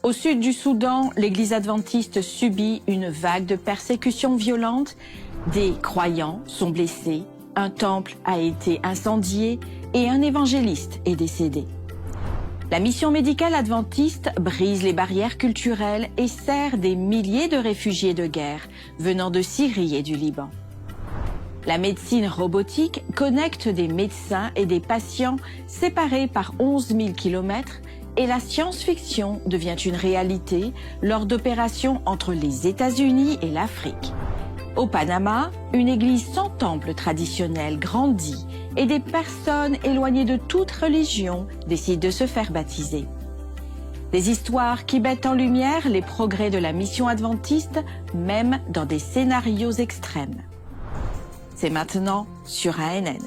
Au sud du Soudan, l'Église adventiste subit une vague de persécutions violentes. Des croyants sont blessés, un temple a été incendié et un évangéliste est décédé. La mission médicale adventiste brise les barrières culturelles et sert des milliers de réfugiés de guerre venant de Syrie et du Liban. La médecine robotique connecte des médecins et des patients séparés par 11 000 kilomètres et la science-fiction devient une réalité lors d'opérations entre les États-Unis et l'Afrique. Au Panama, une église sans temple traditionnel grandit et des personnes éloignées de toute religion décident de se faire baptiser. Des histoires qui mettent en lumière les progrès de la mission adventiste, même dans des scénarios extrêmes. C'est maintenant sur ANN.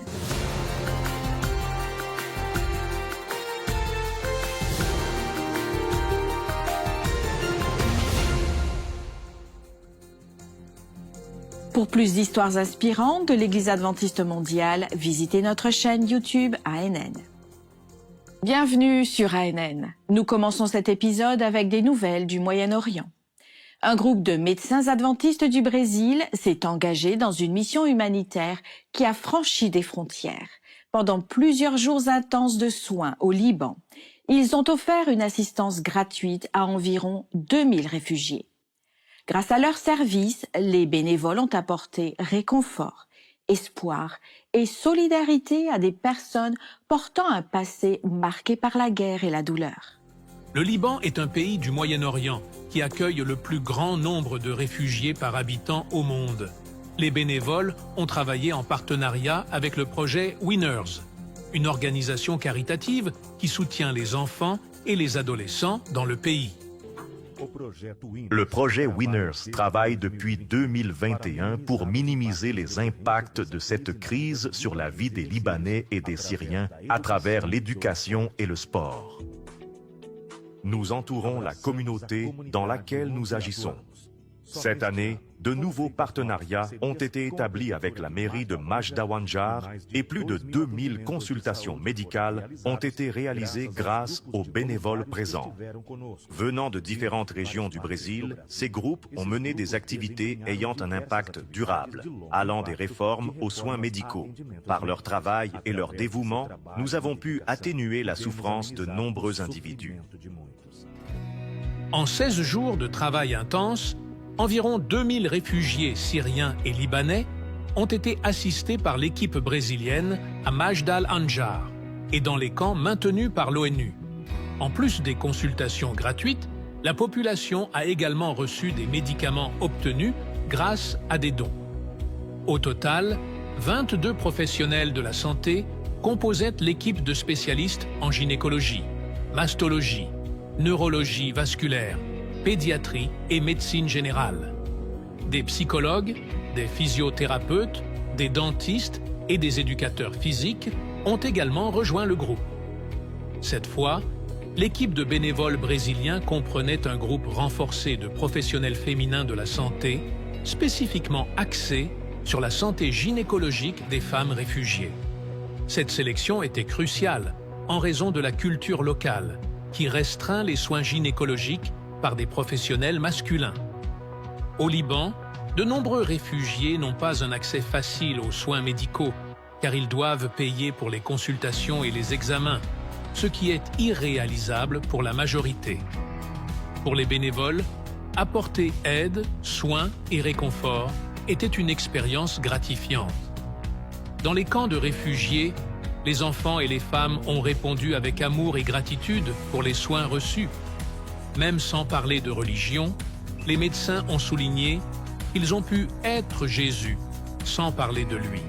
Pour plus d'histoires inspirantes de l'Église adventiste mondiale, visitez notre chaîne YouTube ANN. Bienvenue sur ANN. Nous commençons cet épisode avec des nouvelles du Moyen-Orient. Un groupe de médecins adventistes du Brésil s'est engagé dans une mission humanitaire qui a franchi des frontières. Pendant plusieurs jours intenses de soins au Liban, ils ont offert une assistance gratuite à environ 2000 réfugiés. Grâce à leur service, les bénévoles ont apporté réconfort, espoir et solidarité à des personnes portant un passé marqué par la guerre et la douleur. Le Liban est un pays du Moyen-Orient qui accueille le plus grand nombre de réfugiés par habitant au monde. Les bénévoles ont travaillé en partenariat avec le projet Winners, une organisation caritative qui soutient les enfants et les adolescents dans le pays. Le projet Winners travaille depuis 2021 pour minimiser les impacts de cette crise sur la vie des Libanais et des Syriens à travers l'éducation et le sport. Nous entourons la communauté dans laquelle nous agissons. Cette année, de nouveaux partenariats ont été établis avec la mairie de Majdawanjar et plus de 2000 consultations médicales ont été réalisées grâce aux bénévoles présents. Venant de différentes régions du Brésil, ces groupes ont mené des activités ayant un impact durable, allant des réformes aux soins médicaux. Par leur travail et leur dévouement, nous avons pu atténuer la souffrance de nombreux individus. En 16 jours de travail intense, environ 2000 réfugiés syriens et libanais ont été assistés par l'équipe brésilienne à Majd al-Anjar et dans les camps maintenus par l'ONU. En plus des consultations gratuites, la population a également reçu des médicaments obtenus grâce à des dons. Au total, 22 professionnels de la santé composaient l'équipe de spécialistes en gynécologie, mastologie, neurologie vasculaire, pédiatrie et médecine générale. Des psychologues, des physiothérapeutes, des dentistes et des éducateurs physiques ont également rejoint le groupe. Cette fois, l'équipe de bénévoles brésiliens comprenait un groupe renforcé de professionnels féminins de la santé, spécifiquement axés sur la santé gynécologique des femmes réfugiées. Cette sélection était cruciale en raison de la culture locale, qui restreint les soins gynécologiques par des professionnels masculins. Au Liban, de nombreux réfugiés n'ont pas un accès facile aux soins médicaux, car ils doivent payer pour les consultations et les examens, ce qui est irréalisable pour la majorité. Pour les bénévoles, apporter aide, soins et réconfort était une expérience gratifiante. Dans les camps de réfugiés, les enfants et les femmes ont répondu avec amour et gratitude pour les soins reçus. Même sans parler de religion, les médecins ont souligné qu'ils ont pu être Jésus sans parler de lui,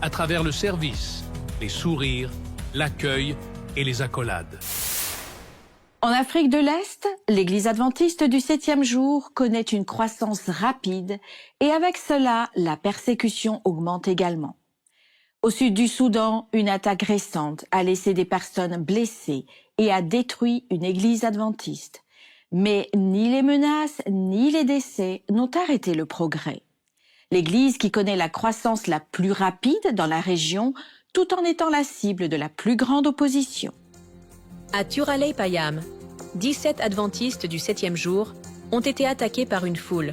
à travers le service, les sourires, l'accueil et les accolades. En Afrique de l'Est, l'Église adventiste du 7e jour connaît une croissance rapide et avec cela, la persécution augmente également. Au sud du Soudan, une attaque récente a laissé des personnes blessées et a détruit une église adventiste. Mais ni les menaces ni les décès n'ont arrêté le progrès. L'église qui connaît la croissance la plus rapide dans la région, tout en étant la cible de la plus grande opposition. À Turalei Payam, 17 adventistes du 7e jour ont été attaqués par une foule.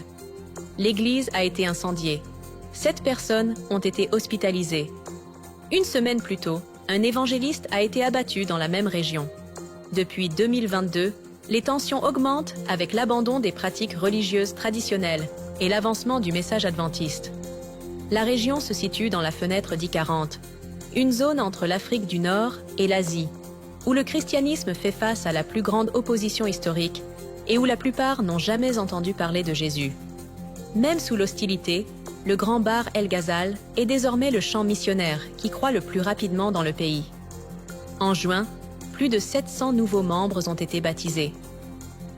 L'église a été incendiée. 7 personnes ont été hospitalisées. Une semaine plus tôt, un évangéliste a été abattu dans la même région. Depuis 2022, les tensions augmentent avec l'abandon des pratiques religieuses traditionnelles et l'avancement du message adventiste. La région se situe dans la fenêtre d'I-40, une zone entre l'Afrique du Nord et l'Asie, où le christianisme fait face à la plus grande opposition historique et où la plupart n'ont jamais entendu parler de Jésus. Même sous l'hostilité, le Grand Bar El Ghazal est désormais le champ missionnaire qui croît le plus rapidement dans le pays. En juin, plus de 700 nouveaux membres ont été baptisés.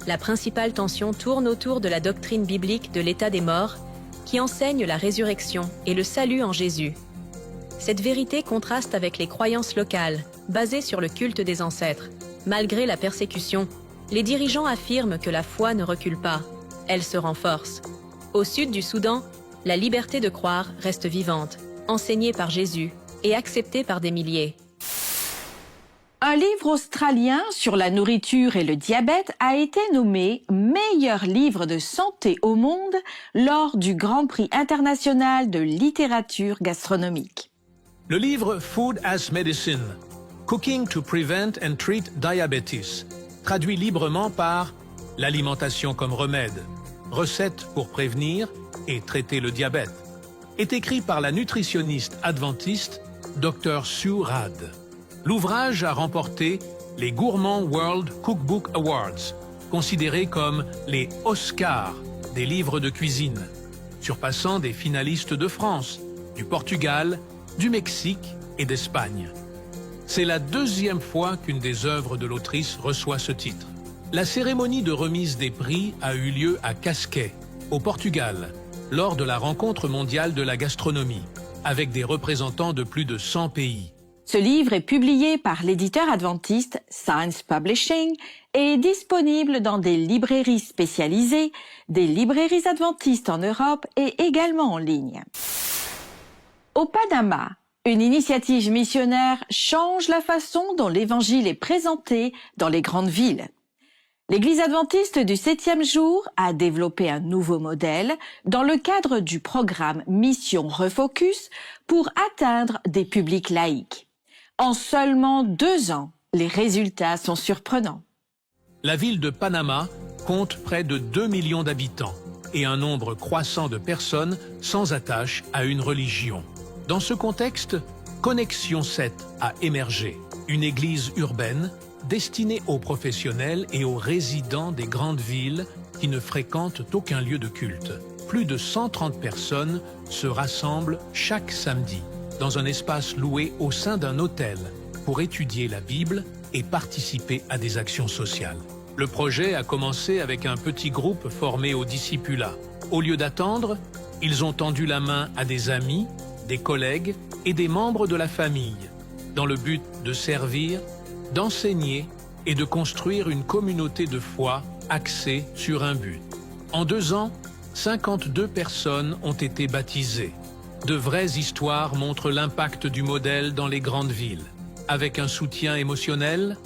La principale tension tourne autour de la doctrine biblique de l'état des morts, qui enseigne la résurrection et le salut en Jésus. Cette vérité contraste avec les croyances locales, basées sur le culte des ancêtres. Malgré la persécution, les dirigeants affirment que la foi ne recule pas, elle se renforce. Au sud du Soudan, la liberté de croire reste vivante, enseignée par Jésus et acceptée par des milliers. Un livre australien sur la nourriture et le diabète a été nommé meilleur livre de santé au monde lors du Grand Prix international de littérature gastronomique. Le livre Food as Medicine, Cooking to Prevent and Treat Diabetes, traduit librement par l'alimentation comme remède, recettes pour prévenir et traiter le diabète, est écrit par la nutritionniste adventiste Dr. Sue Radd. L'ouvrage a remporté les Gourmand World Cookbook Awards, considérés comme les Oscars des livres de cuisine, surpassant des finalistes de France, du Portugal, du Mexique et d'Espagne. C'est la deuxième fois qu'une des œuvres de l'autrice reçoit ce titre. La cérémonie de remise des prix a eu lieu à Cascais, au Portugal, lors de la rencontre mondiale de la gastronomie, avec des représentants de plus de 100 pays. Ce livre est publié par l'éditeur adventiste Science Publishing et est disponible dans des librairies spécialisées, des librairies adventistes en Europe et également en ligne. Au Panama, une initiative missionnaire change la façon dont l'Évangile est présenté dans les grandes villes. L'Église adventiste du 7e jour a développé un nouveau modèle dans le cadre du programme Mission Refocus pour atteindre des publics laïcs. En seulement 2 ans, les résultats sont surprenants. La ville de Panama compte près de 2 millions d'habitants et un nombre croissant de personnes sans attache à une religion. Dans ce contexte, Connexion 7 a émergé, une église urbaine destinée aux professionnels et aux résidents des grandes villes qui ne fréquentent aucun lieu de culte. Plus de 130 personnes se rassemblent chaque samedi dans un espace loué au sein d'un hôtel pour étudier la Bible et participer à des actions sociales. Le projet a commencé avec un petit groupe formé au discipulat. Au lieu d'attendre, ils ont tendu la main à des amis, des collègues et des membres de la famille, dans le but de servir, d'enseigner et de construire une communauté de foi axée sur un but. En 2 ans, 52 personnes ont été baptisées. De vraies histoires montrent l'impact du modèle dans les grandes villes, avec un soutien émotionnel,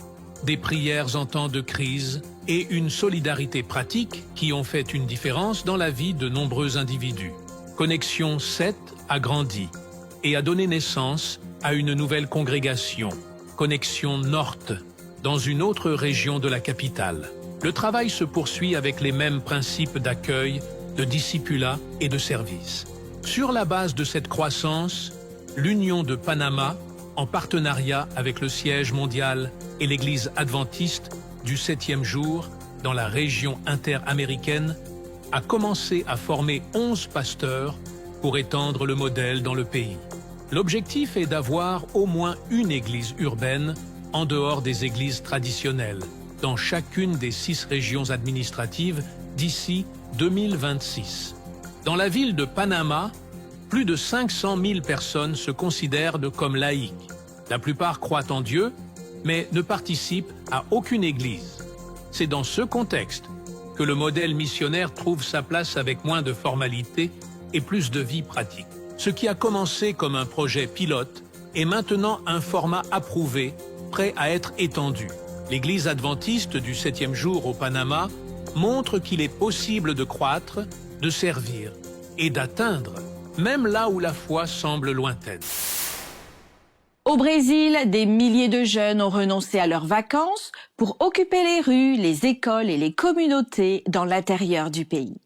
des prières en temps de crise et une solidarité pratique qui ont fait une différence dans la vie de nombreux individus. Connexion 7 a grandi et a donné naissance à une nouvelle congrégation, Connexion Nord, dans une autre région de la capitale. Le travail se poursuit avec les mêmes principes d'accueil, de discipulat et de service. Sur la base de cette croissance, l'Union de Panama, en partenariat avec le siège mondial et l'Église adventiste du 7e jour dans la région interaméricaine, a commencé à former 11 pasteurs pour étendre le modèle dans le pays. L'objectif est d'avoir au moins une église urbaine en dehors des églises traditionnelles, dans chacune des 6 régions administratives d'ici 2026. Dans la ville de Panama, plus de 500 000 personnes se considèrent comme laïques. La plupart croient en Dieu, mais ne participent à aucune église. C'est dans ce contexte que le modèle missionnaire trouve sa place avec moins de formalités et plus de vie pratique. Ce qui a commencé comme un projet pilote est maintenant un format approuvé, prêt à être étendu. l'Église adventiste du 7e jour au Panama montre qu'il est possible de croître, de servir et d'atteindre, même là où la foi semble lointaine. Au Brésil, des milliers de jeunes ont renoncé à leurs vacances pour occuper les rues, les écoles et les communautés dans l'intérieur du pays.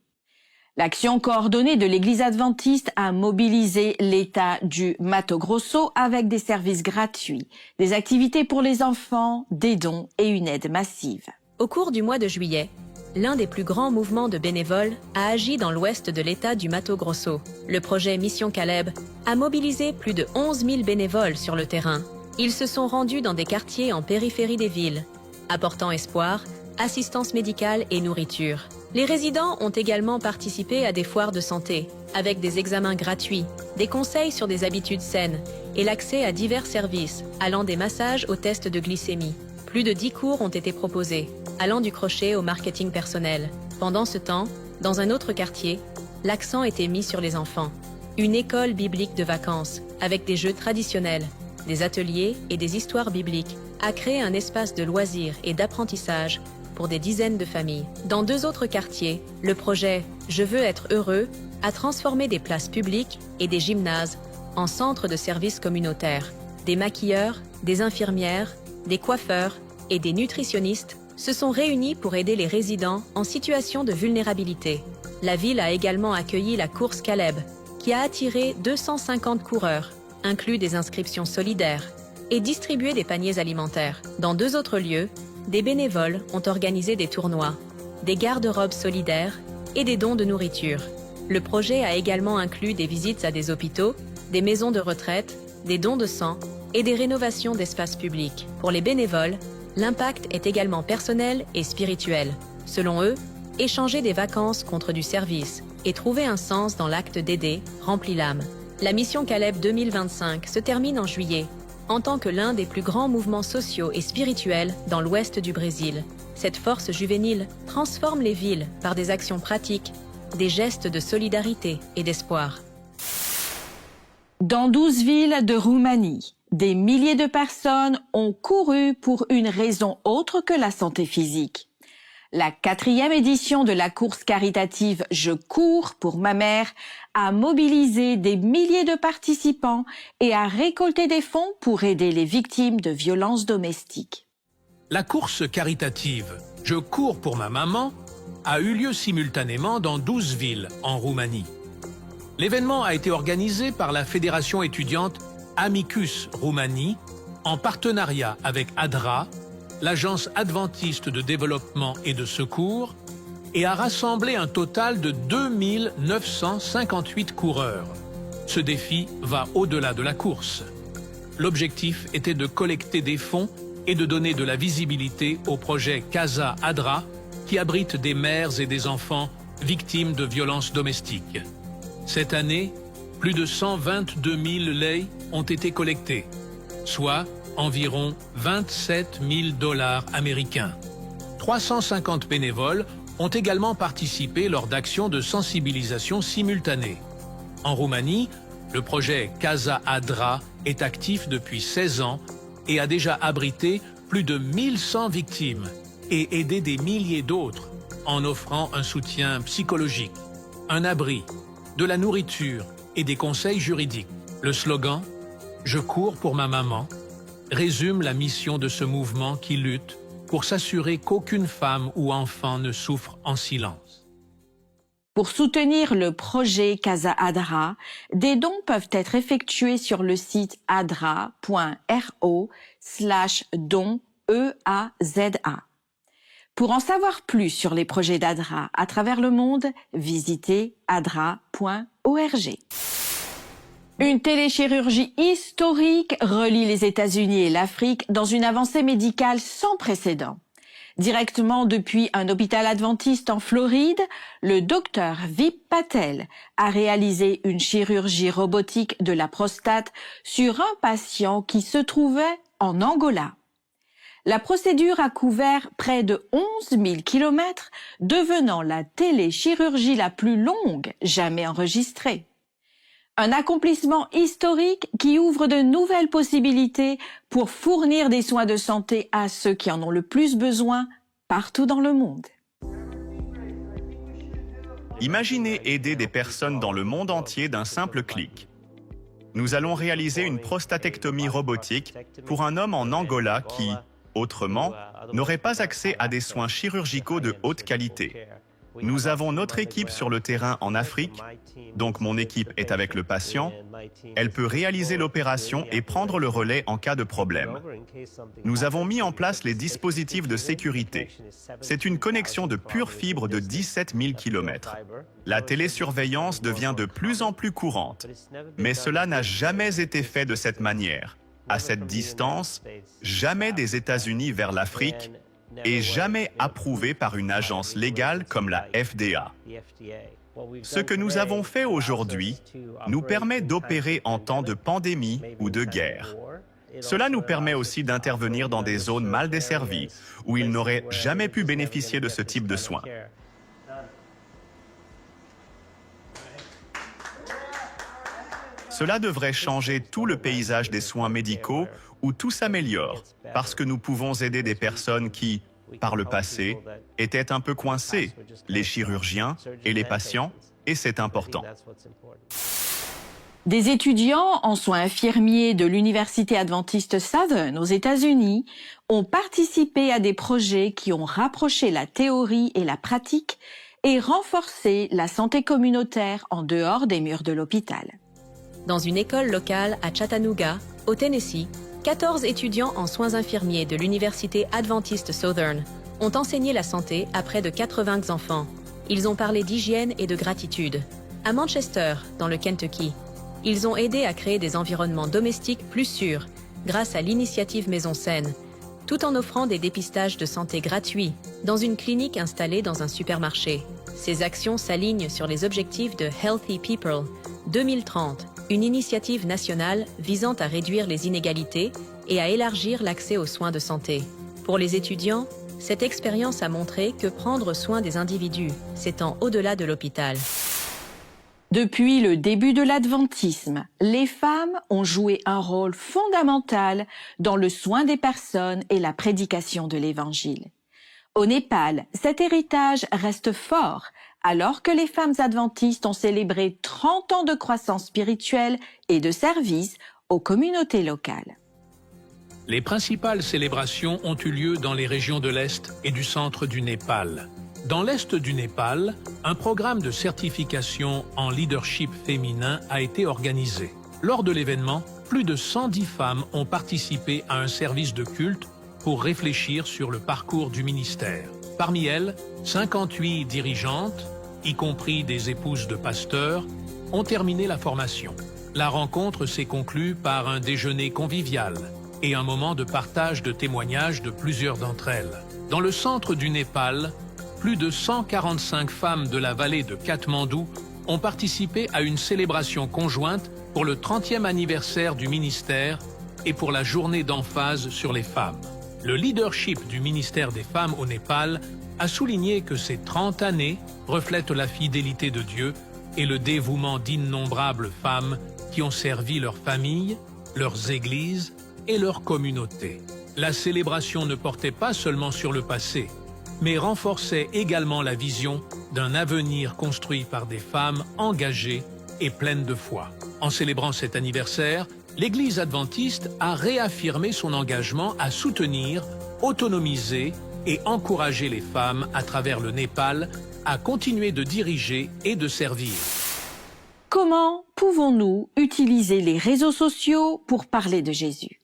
L'action coordonnée de l'Église adventiste a mobilisé l'État du Mato Grosso avec des services gratuits, des activités pour les enfants, des dons et une aide massive. Au cours du mois de juillet, l'un des plus grands mouvements de bénévoles a agi dans l'ouest de l'État du Mato Grosso. Le projet Mission Caleb a mobilisé plus de 11 000 bénévoles sur le terrain. Ils se sont rendus dans des quartiers en périphérie des villes, apportant espoir, assistance médicale et nourriture. Les résidents ont également participé à des foires de santé, avec des examens gratuits, des conseils sur des habitudes saines et l'accès à divers services, allant des massages aux tests de glycémie. Plus de 10 cours ont été proposés, allant du crochet au marketing personnel. Pendant ce temps, dans un autre quartier, l'accent était mis sur les enfants. Une école biblique de vacances, avec des jeux traditionnels, des ateliers et des histoires bibliques, a créé un espace de loisirs et d'apprentissage pour des dizaines de familles. Dans 2 autres quartiers, le projet « Je veux être heureux » a transformé des places publiques et des gymnases en centres de services communautaires. Des maquilleurs, des infirmières, des coiffeurs et des nutritionnistes se sont réunis pour aider les résidents en situation de vulnérabilité. La ville a également accueilli la course Caleb, qui a attiré 250 coureurs, inclus des inscriptions solidaires, et distribué des paniers alimentaires. Dans 2 autres lieux, des bénévoles ont organisé des tournois, des garde-robes solidaires et des dons de nourriture. Le projet a également inclus des visites à des hôpitaux, des maisons de retraite, des dons de sang et des rénovations d'espaces publics. Pour les bénévoles, l'impact est également personnel et spirituel. Selon eux, échanger des vacances contre du service et trouver un sens dans l'acte d'aider remplit l'âme. La mission Caleb 2025 se termine en juillet, en tant que l'un des plus grands mouvements sociaux et spirituels dans l'ouest du Brésil. Cette force juvénile transforme les villes par des actions pratiques, des gestes de solidarité et d'espoir. Dans 12 villes de Roumanie, des milliers de personnes ont couru pour une raison autre que la santé physique. La 4e édition de la course caritative « Je cours pour ma mère » a mobilisé des milliers de participants et a récolté des fonds pour aider les victimes de violences domestiques. La course caritative « Je cours pour ma maman » a eu lieu simultanément dans 12 villes en Roumanie. L'événement a été organisé par la fédération étudiante Amicus Roumanie en partenariat avec ADRA, l'agence adventiste de développement et de secours, et a rassemblé un total de 2958 coureurs. Ce défi va au-delà de la course. L'objectif était de collecter des fonds et de donner de la visibilité au projet Casa ADRA, qui abrite des mères et des enfants victimes de violences domestiques. Cette année, plus de 122 000 lei ont été collectés, soit environ 27 000 $ américains. 350 bénévoles ont également participé lors d'actions de sensibilisation simultanées. En Roumanie, le projet Casa ADRA est actif depuis 16 ans et a déjà abrité plus de 1100 victimes et aidé des milliers d'autres en offrant un soutien psychologique, un abri, de la nourriture et des conseils juridiques. Le slogan « Je cours pour ma maman » résume la mission de ce mouvement qui lutte pour s'assurer qu'aucune femme ou enfant ne souffre en silence. Pour soutenir le projet Casa ADRA, des dons peuvent être effectués sur le site adra.ro/don EAZA. Pour en savoir plus sur les projets d'ADRA à travers le monde, visitez adra.org. Une téléchirurgie historique relie les États-Unis et l'Afrique dans une avancée médicale sans précédent. Directement depuis un hôpital adventiste en Floride, le docteur Vip Patel a réalisé une chirurgie robotique de la prostate sur un patient qui se trouvait en Angola. La procédure a couvert près de 11 000 kilomètres, devenant la téléchirurgie la plus longue jamais enregistrée. Un accomplissement historique qui ouvre de nouvelles possibilités pour fournir des soins de santé à ceux qui en ont le plus besoin partout dans le monde. Imaginez aider des personnes dans le monde entier d'un simple clic. Nous allons réaliser une prostatectomie robotique pour un homme en Angola qui, autrement, n'aurait pas accès à des soins chirurgicaux de haute qualité. Nous avons notre équipe sur le terrain en Afrique, donc mon équipe est avec le patient. Elle peut réaliser l'opération et prendre le relais en cas de problème. Nous avons mis en place les dispositifs de sécurité. C'est une connexion de pure fibre de 17 000 km. La télésurveillance devient de plus en plus courante, mais cela n'a jamais été fait de cette manière. À cette distance, jamais des États-Unis vers l'Afrique, et jamais approuvé par une agence légale comme la FDA. Ce que nous avons fait aujourd'hui nous permet d'opérer en temps de pandémie ou de guerre. Cela nous permet aussi d'intervenir dans des zones mal desservies où ils n'auraient jamais pu bénéficier de ce type de soins. Cela devrait changer tout le paysage des soins médicaux où tout s'améliore, parce que nous pouvons aider des personnes qui, par le passé, étaient un peu coincées, les chirurgiens et les patients, et c'est important. Des étudiants en soins infirmiers de l'Université adventiste Southern aux États-Unis ont participé à des projets qui ont rapproché la théorie et la pratique et renforcé la santé communautaire en dehors des murs de l'hôpital. Dans une école locale à Chattanooga, au Tennessee, 14 étudiants en soins infirmiers de l'Université adventiste Southern ont enseigné la santé à près de 80 enfants. Ils ont parlé d'hygiène et de gratitude. À Manchester, dans le Kentucky, ils ont aidé à créer des environnements domestiques plus sûrs grâce à l'initiative Maison Saine, tout en offrant des dépistages de santé gratuits dans une clinique installée dans un supermarché. Ces actions s'alignent sur les objectifs de Healthy People 2030, une initiative nationale visant à réduire les inégalités et à élargir l'accès aux soins de santé. Pour les étudiants, cette expérience a montré que prendre soin des individus s'étend au-delà de l'hôpital. Depuis le début de l'adventisme, les femmes ont joué un rôle fondamental dans le soin des personnes et la prédication de l'Évangile. Au Népal, cet héritage reste fort, alors que les femmes adventistes ont célébré 30 ans de croissance spirituelle et de service aux communautés locales. Les principales célébrations ont eu lieu dans les régions de l'Est et du centre du Népal. Dans l'Est du Népal, un programme de certification en leadership féminin a été organisé. Lors de l'événement, plus de 110 femmes ont participé à un service de culte pour réfléchir sur le parcours du ministère. Parmi elles, 58 dirigeantes, y compris des épouses de pasteurs, ont terminé la formation. La rencontre s'est conclue par un déjeuner convivial et un moment de partage de témoignages de plusieurs d'entre elles. Dans le centre du Népal, plus de 145 femmes de la vallée de Katmandou ont participé à une célébration conjointe pour le 30e anniversaire du ministère et pour la journée d'emphase sur les femmes. Le leadership du ministère des femmes au Népal a souligné que ces 30 années reflètent la fidélité de Dieu et le dévouement d'innombrables femmes qui ont servi leurs familles, leurs églises et leurs communautés. La célébration ne portait pas seulement sur le passé, mais renforçait également la vision d'un avenir construit par des femmes engagées et pleines de foi. En célébrant cet anniversaire, l'Église adventiste a réaffirmé son engagement à soutenir, autonomiser et encourager les femmes à travers le Népal à continuer de diriger et de servir. Comment pouvons-nous utiliser les réseaux sociaux pour parler de Jésus?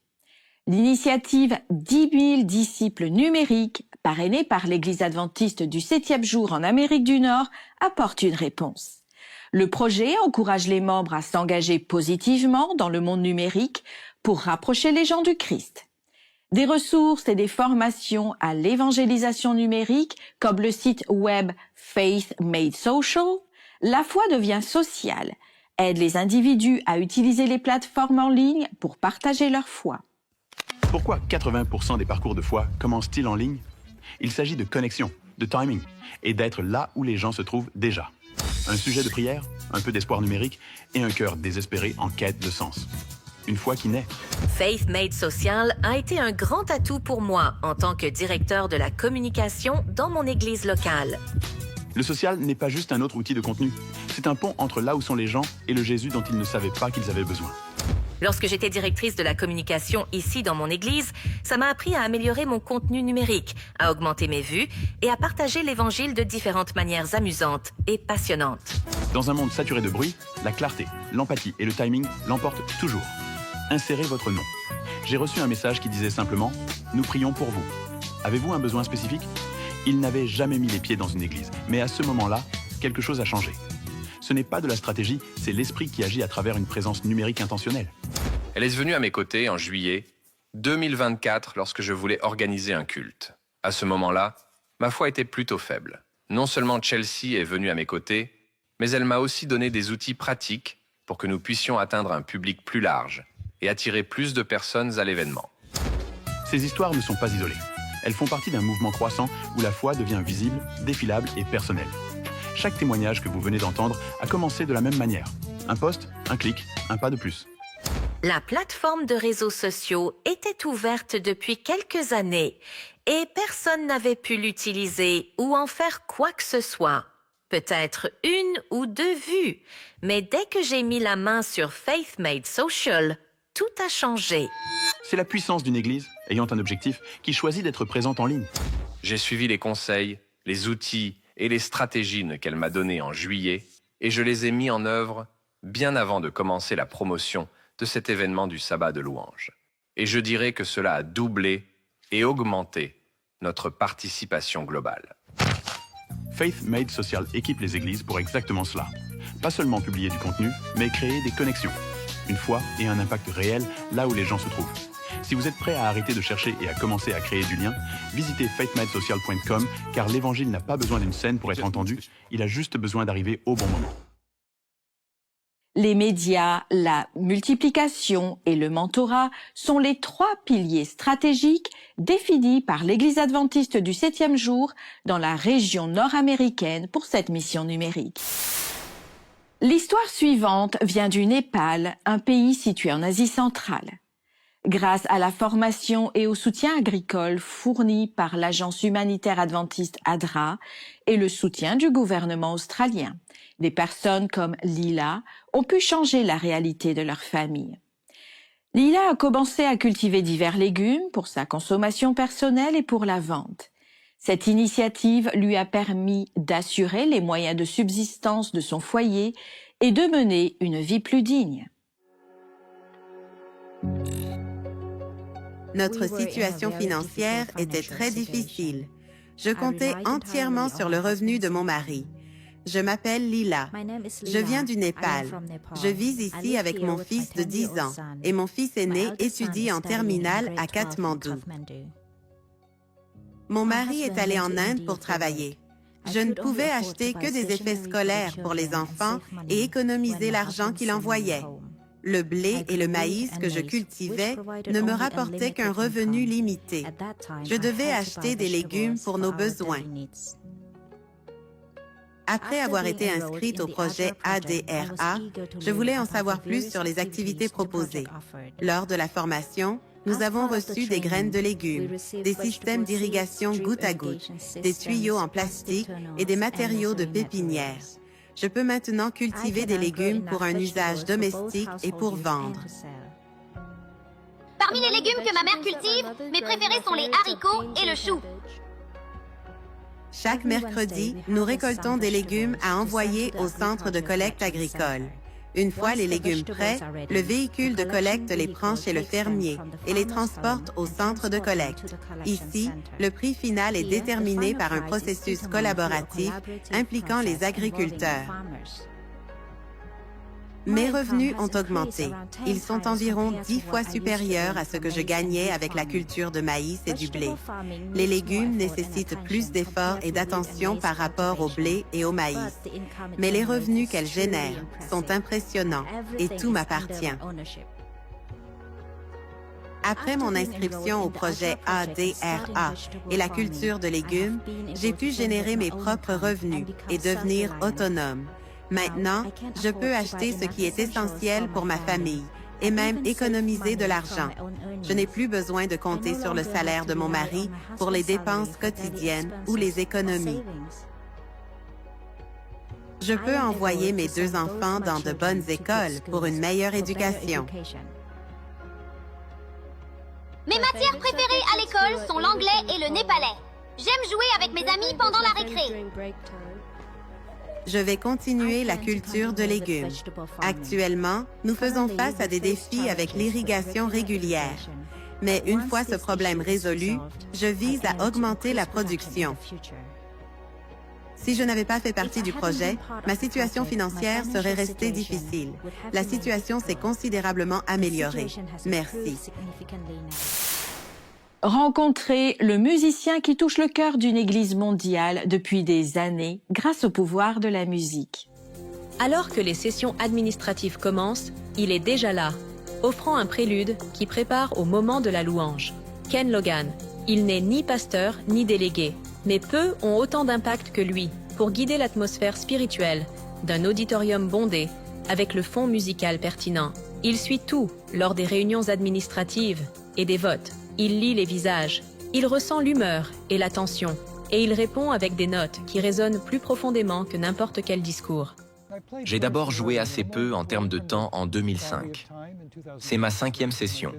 L'initiative 10 000 disciples numériques, parrainée par l'Église adventiste du 7e jour en Amérique du Nord, apporte une réponse. Le projet encourage les membres à s'engager positivement dans le monde numérique pour rapprocher les gens du Christ. Des ressources et des formations à l'évangélisation numérique, comme le site web Faith Made Social, la foi devient sociale, aide les individus à utiliser les plateformes en ligne pour partager leur foi. Pourquoi 80% des parcours de foi commencent-ils en ligne? Il s'agit de connexion, de timing et d'être là où les gens se trouvent déjà. Un sujet de prière, un peu d'espoir numérique et un cœur désespéré en quête de sens. Une foi qui naît. Faith Made Social a été un grand atout pour moi en tant que directeur de la communication dans mon église locale. Le social n'est pas juste un autre outil de contenu. C'est un pont entre là où sont les gens et le Jésus dont ils ne savaient pas qu'ils avaient besoin. Lorsque j'étais directrice de la communication ici dans mon église, ça m'a appris à améliorer mon contenu numérique, à augmenter mes vues et à partager l'évangile de différentes manières amusantes et passionnantes. Dans un monde saturé de bruit, la clarté, l'empathie et le timing l'emportent toujours. Insérez votre nom. J'ai reçu un message qui disait simplement « Nous prions pour vous ». Avez-vous un besoin spécifique? Il n'avait jamais mis les pieds dans une église, mais à ce moment-là, quelque chose a changé. Ce n'est pas de la stratégie, c'est l'esprit qui agit à travers une présence numérique intentionnelle. Elle est venue à mes côtés en juillet 2024 lorsque je voulais organiser un culte. À ce moment-là, ma foi était plutôt faible. Non seulement Chelsea est venue à mes côtés, mais elle m'a aussi donné des outils pratiques pour que nous puissions atteindre un public plus large et attirer plus de personnes à l'événement. Ces histoires ne sont pas isolées. Elles font partie d'un mouvement croissant où la foi devient visible, défilable et personnelle. Chaque témoignage que vous venez d'entendre a commencé de la même manière. Un post, un clic, un pas de plus. La plateforme de réseaux sociaux était ouverte depuis quelques années et personne n'avait pu l'utiliser ou en faire quoi que ce soit. Peut-être une ou deux vues, mais dès que j'ai mis la main sur Faith Made Social, tout a changé. C'est la puissance d'une église, ayant un objectif, qui choisit d'être présente en ligne. J'ai suivi les conseils, les outils et les stratégies qu'elle m'a donnés en juillet et je les ai mis en œuvre bien avant de commencer la promotion de cet événement du sabbat de louange. Et je dirais que cela a doublé et augmenté notre participation globale. Faith Made Social équipe les églises pour exactement cela. Pas seulement publier du contenu, mais créer des connexions. Une foi et un impact réel là où les gens se trouvent. Si vous êtes prêt à arrêter de chercher et à commencer à créer du lien, visitez faithmadesocial.com car l'évangile n'a pas besoin d'une scène pour être entendu, il a juste besoin d'arriver au bon moment. Les médias, la multiplication et le mentorat sont les trois piliers stratégiques définis par l'Église adventiste du 7e jour dans la région nord-américaine pour cette mission numérique. L'histoire suivante vient du Népal, un pays situé en Asie centrale. Grâce à la formation et au soutien agricole fourni par l'agence humanitaire adventiste ADRA et le soutien du gouvernement australien, des personnes comme Lila ont pu changer la réalité de leur famille. Lila a commencé à cultiver divers légumes pour sa consommation personnelle et pour la vente. Cette initiative lui a permis d'assurer les moyens de subsistance de son foyer et de mener une vie plus digne. Notre situation financière était très difficile. Je comptais entièrement sur le revenu de mon mari. Je m'appelle Lila. Je viens du Népal. Je vis ici avec mon fils de 10 ans et mon fils aîné étudie en terminale à Katmandou. Mon mari est allé en Inde pour travailler. Je ne pouvais acheter que des effets scolaires pour les enfants et économiser l'argent qu'il envoyait. Le blé et le maïs que je cultivais ne me rapportaient qu'un revenu limité. Je devais acheter des légumes pour nos besoins. Après avoir été inscrite au projet ADRA, je voulais en savoir plus sur les activités proposées. Lors de la formation, nous avons reçu des graines de légumes, des systèmes d'irrigation goutte à goutte, des tuyaux en plastique et des matériaux de pépinière. Je peux maintenant cultiver des légumes pour un usage domestique et pour vendre. Parmi les légumes que ma mère cultive, mes préférés sont les haricots et le chou. Chaque mercredi, nous récoltons des légumes à envoyer au centre de collecte agricole. Une fois les légumes prêts, le véhicule de collecte les prend chez le fermier et les transporte au centre de collecte. Ici, le prix final est déterminé par un processus collaboratif impliquant les agriculteurs. Mes revenus ont augmenté. Ils sont environ 10 fois supérieurs à ce que je gagnais avec la culture de maïs et du blé. Les légumes nécessitent plus d'efforts et d'attention par rapport au blé et au maïs. Mais les revenus qu'elles génèrent sont impressionnants et tout m'appartient. Après mon inscription au projet ADRA et la culture de légumes, j'ai pu générer mes propres revenus et devenir autonome. Maintenant, je peux acheter ce qui est essentiel pour ma famille et même économiser de l'argent. Je n'ai plus besoin de compter sur le salaire de mon mari pour les dépenses quotidiennes ou les économies. Je peux envoyer mes 2 enfants dans de bonnes écoles pour une meilleure éducation. Mes matières préférées à l'école sont l'anglais et le népalais. J'aime jouer avec mes amis pendant la récré. Je vais continuer la culture de légumes. Actuellement, nous faisons face à des défis avec l'irrigation régulière. Mais une fois ce problème résolu, je vise à augmenter la production. Si je n'avais pas fait partie du projet, ma situation financière serait restée difficile. La situation s'est considérablement améliorée. Merci. Rencontrer le musicien qui touche le cœur d'une église mondiale depuis des années grâce au pouvoir de la musique. Alors que les sessions administratives commencent, il est déjà là, offrant un prélude qui prépare au moment de la louange. Ken Logan. Il n'est ni pasteur ni délégué, mais peu ont autant d'impact que lui pour guider l'atmosphère spirituelle d'un auditorium bondé avec le fond musical pertinent. Il suit tout lors des réunions administratives et des votes. Il lit les visages, il ressent l'humeur et la tension, et il répond avec des notes qui résonnent plus profondément que n'importe quel discours. J'ai d'abord joué assez peu en termes de temps en 2005. C'est ma 5e session.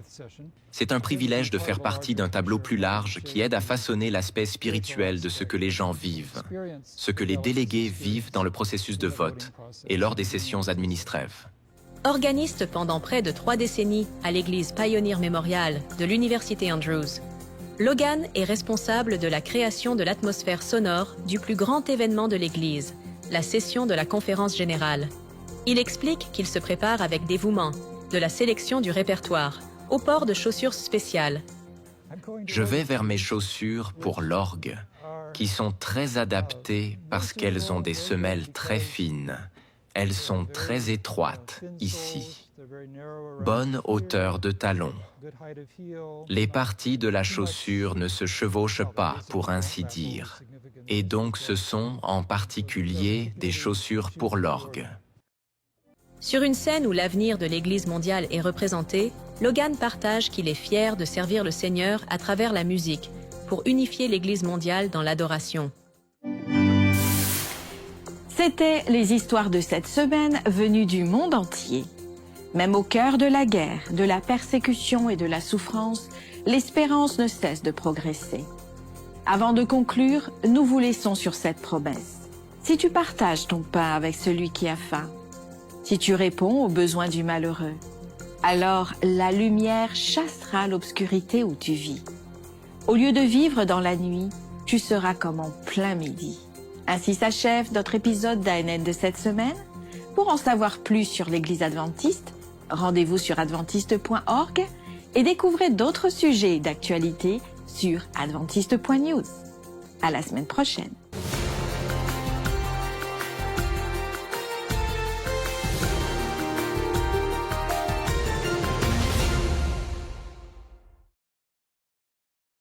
C'est un privilège de faire partie d'un tableau plus large qui aide à façonner l'aspect spirituel de ce que les gens vivent, ce que les délégués vivent dans le processus de vote et lors des sessions administratives. Organiste pendant près de 3 décennies à l'église Pioneer Memorial de l'Université Andrews, Logan est responsable de la création de l'atmosphère sonore du plus grand événement de l'église, la session de la conférence générale. Il explique qu'il se prépare avec dévouement, de la sélection du répertoire, au port de chaussures spéciales. Je vais vers mes chaussures pour l'orgue, qui sont très adaptées parce qu'elles ont des semelles très fines. Elles sont très étroites, ici. Bonne hauteur de talon. Les parties de la chaussure ne se chevauchent pas, pour ainsi dire. Et donc ce sont, en particulier, des chaussures pour l'orgue. Sur une scène où l'avenir de l'Église mondiale est représenté, Logan partage qu'il est fier de servir le Seigneur à travers la musique, pour unifier l'Église mondiale dans l'adoration. C'étaient les histoires de cette semaine venues du monde entier. Même au cœur de la guerre, de la persécution et de la souffrance, l'espérance ne cesse de progresser. Avant de conclure, nous vous laissons sur cette promesse. Si tu partages ton pain avec celui qui a faim, si tu réponds aux besoins du malheureux, alors la lumière chassera l'obscurité où tu vis. Au lieu de vivre dans la nuit, tu seras comme en plein midi. Ainsi s'achève notre épisode d'ANN de cette semaine. Pour en savoir plus sur l'Église adventiste, rendez-vous sur adventiste.org et découvrez d'autres sujets d'actualité sur adventiste.news. À la semaine prochaine.